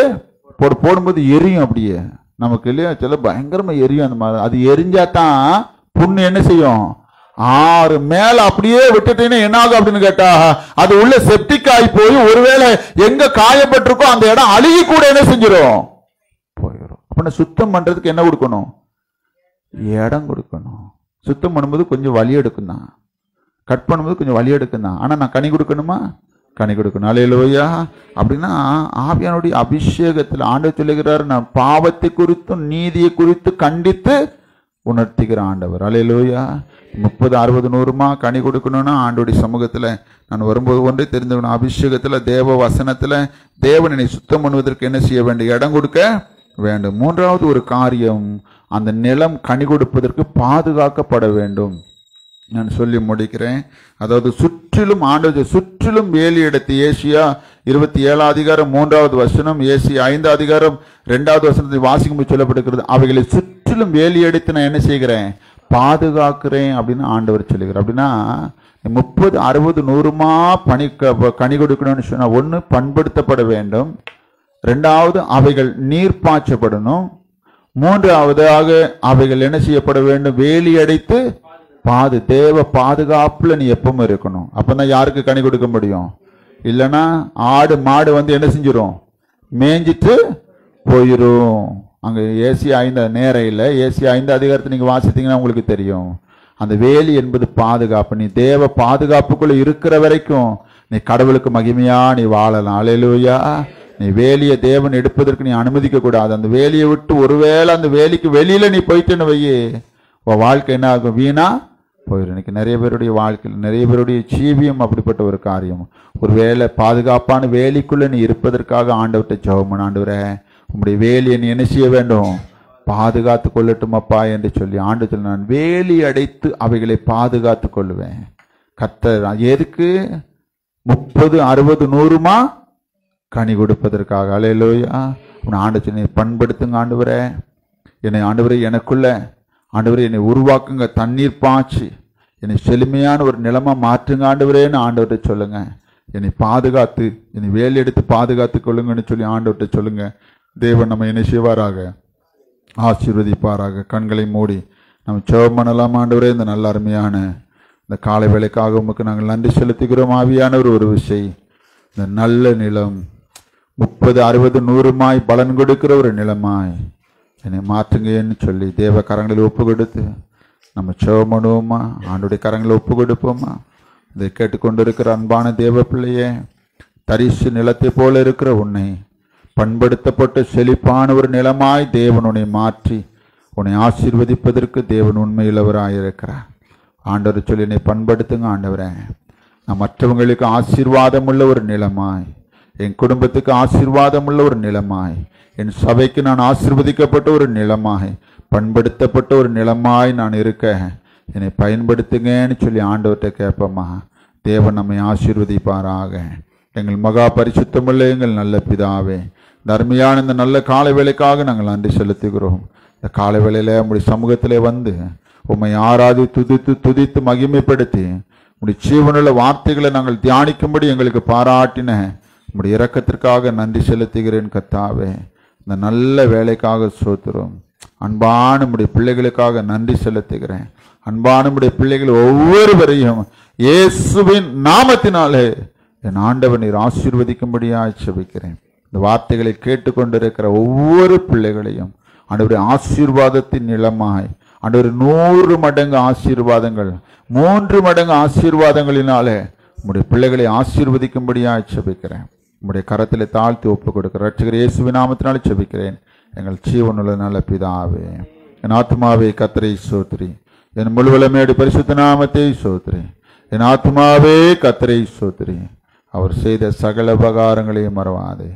போடும்போது எரியும், அப்படியே நமக்கு இல்லையா சில பயங்கரமா எரியும் அந்த மாதிரி. அது எரிஞ்சாதான் புண்ணு என்ன செய்யும், ஆறு மேல அப்படியே விட்டுட்டீங்கன்னா என்ன ஆகும் அப்படின்னு கேட்டா அது உள்ள செப்டிக் ஆகி போய் ஒருவேளை எங்க காயப்பட்டிருக்கோ அந்த இடம் அழுகி கூட என்ன செஞ்சிடும், போயிடும். அப்ப சுத்தம் பண்றதுக்கு என்ன கொடுக்கணும், இடம் கொடுக்கணும். சுத்தம் பண்ணும்போது கொஞ்சம் வலி எடுக்கும் தான், கட் பண்ணும்போது கொஞ்சம் வலி எடுக்கும் தான். ஆனா நான் கனி கொடுக்கணுமா, கனி கொடுக்கணும். அல்லேலூயா. அப்படின்னா ஆவியானுடைய அபிஷேகத்தில் ஆண்டவர் சொல்லுகிறார், நான் பாவத்தை குறித்தும் நீதியை குறித்து கண்டித்து உணர்த்துகிற ஆண்டவர். அல்லேலூயா. 30, 60, 100 கனி கொடுக்கணும்னா ஆண்டோடைய சமூகத்தில் நான் வரும்போது ஒன்றே தெரிந்துக்கணும், அபிஷேகத்தில் தேவ வசனத்தில் தேவனை சுத்தம் பண்ணுவதற்கு என்ன செய்ய வேண்டும், இடம் கொடுக்க வேண்டும். மூன்றாவது ஒரு காரியம், அந்த நிலம் கனி கொடுப்பதற்கு பாதுகாக்கப்பட வேண்டும். நான் சொல்லி முடிக்கிறேன். அதாவது சுற்றிலும் ஆண்டவர் சுற்றிலும் வேலி எடுத்து, ஏசியா 27:3 ஏசியா 5:2 வாசிக்கும்போது சொல்லப்படுகிறது, அவைகளை சுற்றிலும் வேலி எடுத்து நான் என்ன செய்கிறேன், பாதுகாக்கிறேன் அப்படின்னு ஆண்டவர் சொல்லுகிறார். அப்படின்னா 30, 60, 100 கனி கொடுக்கணும்னு சொன்னா, ஒன்று பண்படுத்தப்பட வேண்டும், ரெண்டாவது அவைகள் நீர் பாய்ச்சப்படணும், மூன்றாவதாக அவைகள் என்ன செய்யப்பட வேண்டும், வேலி அடைத்து தேவ பாதுகாப்புல நீ எப்பவும் இருக்கணும். அப்பதான் யாருக்கு கனி கொடுக்க முடியும். இல்லைன்னா ஆடு மாடு என்ன செஞ்சிடும், மேய்ஞ்சிட்டு போயிரும். அங்க ஏசியா 5 நேரம் இல்லை, ஏசியா 5 நீங்க வாசித்தீங்கன்னா உங்களுக்கு தெரியும். அந்த வேலி என்பது பாதுகாப்பு. நீ தேவ பாதுகாப்புக்குள்ள இருக்கிற வரைக்கும் நீ கடவுளுக்கு மகிமையா நீ வாழலாம். அல்லேலூயா. நீ வேலியை தேவன் எடுப்பதற்கு நீ அனுமதிக்க கூடாது. அந்த வேலியை விட்டு ஒருவேளை அந்த வேலிக்கு வெளியில நீ போயிட்டுன்னு வையே, உன் வாழ்க்கை என்ன ஆகும், வீணா போயிடும். இன்னைக்கு நிறைய பேருடைய வாழ்க்கையில் நிறைய பேருடைய ஜீவியம் அப்படிப்பட்ட ஒரு காரியம். ஒருவேளை பாதுகாப்பான வேலிக்குள்ள நீ இருப்பதற்காக ஆண்டவர்கிட்ட ஜெபம் பண்ணு, ஆண்டவரே உங்களுடைய வேலியை நீ என்ன செய்ய வேண்டும், பாதுகாத்து கொள்ளட்டும் அப்பா என்று சொல்லி ஆண்டவரில் நான் வேலி அடைத்து அவைகளை பாதுகாத்து கொள்ளுவேன். கர்த்தர் எதுக்கு, 30, 60, 100 கனி கொடுப்பதற்காக. அல்லேலூயா. உன் ஆண்டவரை நீ பண்படுத்துங்க ஆண்டவரே, என்னை ஆண்டவரே எனக்குள்ள ஆண்டவரே என்னை உருவாக்குங்க, தண்ணீர் பாய்ச்சி என்னை செழுமையான ஒரு நிலமா மாற்றுங்க ஆண்டவரேன்னு ஆண்டவர்கிட்ட சொல்லுங்க. என்னை பாதுகாத்து என்னை வேலி எடுத்து பாதுகாத்து கொள்ளுங்கன்னு சொல்லி ஆண்டவர்கிட்ட சொல்லுங்க. தேவன் நம்ம என்ன செய்வாராக, ஆசீர்வதிப்பாராக. கண்களை மூடி நம்ம ஜெபம் பண்ணலாம். ஆண்டவரே இந்த நல்ல அருமையான இந்த காலை வேளைக்காக உமக்கு நாங்கள் நன்றி செலுத்துகிறோம். ஆவியானவர் ஒரு விஷயம், இந்த நல்ல நிலம் 30, 60, 100 பலன் கொடுக்கிற ஒரு நிலமாய் என்னை மாற்றுங்கன்னு சொல்லி தேவ கரங்களில் ஒப்பு கொடுத்து நம்ம ஜெபம் பண்ணுவோமா, ஆண்டுடைய கரங்களில் ஒப்பு கொடுப்போமா. இதை கேட்டுக்கொண்டிருக்கிற அன்பான தேவ பிள்ளையே, தரிசு நிலத்தை போல இருக்கிற உன்னை பண்படுத்தப்பட்ட செழிப்பான ஒரு நிலமாய் தேவன் உன்னை மாற்றி உன்னை ஆசீர்வதிப்பதற்கு தேவன் உண்மையுள்ளவராயிருக்கிறார். ஆண்டவர் சொல்லி என்னை பண்படுத்துங்க ஆண்டவரே, நான் மற்றவங்களுக்கு ஆசீர்வாதம் உள்ள ஒரு நிலமாய், என் குடும்பத்துக்கு ஆசீர்வாதம் உள்ள ஒரு நிலமாய், என் சபைக்கு நான் ஆசீர்வதிக்கப்பட்ட ஒரு நிலமாய், பண்படுத்தப்பட்ட ஒரு நிலமாய் நான் இருக்க என்னை பயன்படுத்துங்கன்னு சொல்லி ஆண்டவர்கிட்ட கேட்போமா. தேவன் நம்மை ஆசீர்வதிப்பாராக. எங்கள் மகா பரிசுத்தமுள்ள எங்கள் நல்ல பிதாவே, தர்மையான இந்த நல்ல காலை வேளைக்காக நாங்கள் நன்றி செலுத்துகிறோம். இந்த காலை வேளையில உங்களுடைய சமூகத்திலே வந்து உம்மை ஆராதி துதித்து மகிமைப்படுத்தி உங்களுடைய ஜீவனுள்ள வார்த்தைகளை நாங்கள் தியானிக்கும்படி எங்களுக்கு பாராட்டின உங்களுடைய இரக்கத்திற்காக நன்றி செலுத்துகிறேன் கர்த்தாவே. இந்த நல்ல வேலைக்காக ஸ்தோத்திரம். அன்பான நம்முடைய பிள்ளைகளுக்காக நன்றி செலுத்துகிறேன். அன்பான நம்முடைய பிள்ளைகள் ஒவ்வொருவரையும் இயேசுவின் நாமத்தினாலே என் ஆண்டவர் நீர் ஆசீர்வதிக்கும்படியாய் ஜெபிக்கிறேன். இந்த வார்த்தைகளை கேட்டுக்கொண்டிருக்கிற ஒவ்வொரு பிள்ளைகளையும் ஆண்டவரே ஆசீர்வாதத்தின் நிலமாய், ஆண்டவரே 100 மடங்கு ஆசீர்வாதங்கள், 3 மடங்கு ஆசீர்வாதங்களினாலே உம்முடைய பிள்ளைகளை ஆசீர்வதிக்கும்படியாய் ஜெபிக்கிறேன். உம்முடைய கரத்தில் தாழ்த்தி ஒப்பு கொடுக்கிற ரட்சகர் இயேசுவின் நாமத்தினாலே ஜெபிக்கிறேன் எங்கள் ஜீவனுள்ள நல்ல பிதாவே. என் ஆத்மாவே கர்த்தரை ஸ்தோத்திரி, என் முழுவலமேடு பரிசுத்த நாமத்தை ஸ்தோத்திரி. என் ஆத்மாவே கர்த்தரை ஸ்தோத்திரி, அவர் செய்த சகல உபகாரங்களையும் மறவாதே.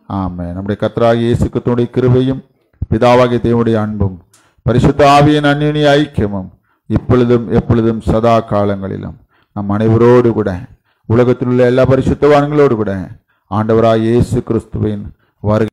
ஆமென். நம்முடைய கர்த்தராகிய இயேசு கிறிஸ்துவின் கிருபையும் பிதாவாகிய தேவனுடைய அன்பும் பரிசுத்த ஆவியின் அந்யோன்ய ஐக்கியமும் இப்பொழுதும் எப்பொழுதும் சதா காலங்களிலும் நம் அனைவரோடு கூட உலகத்தில் உள்ள எல்லா பரிசுத்தவான்களோடு கூட ஆண்டவராகிய இயேசு கிறிஸ்துவின் வருகை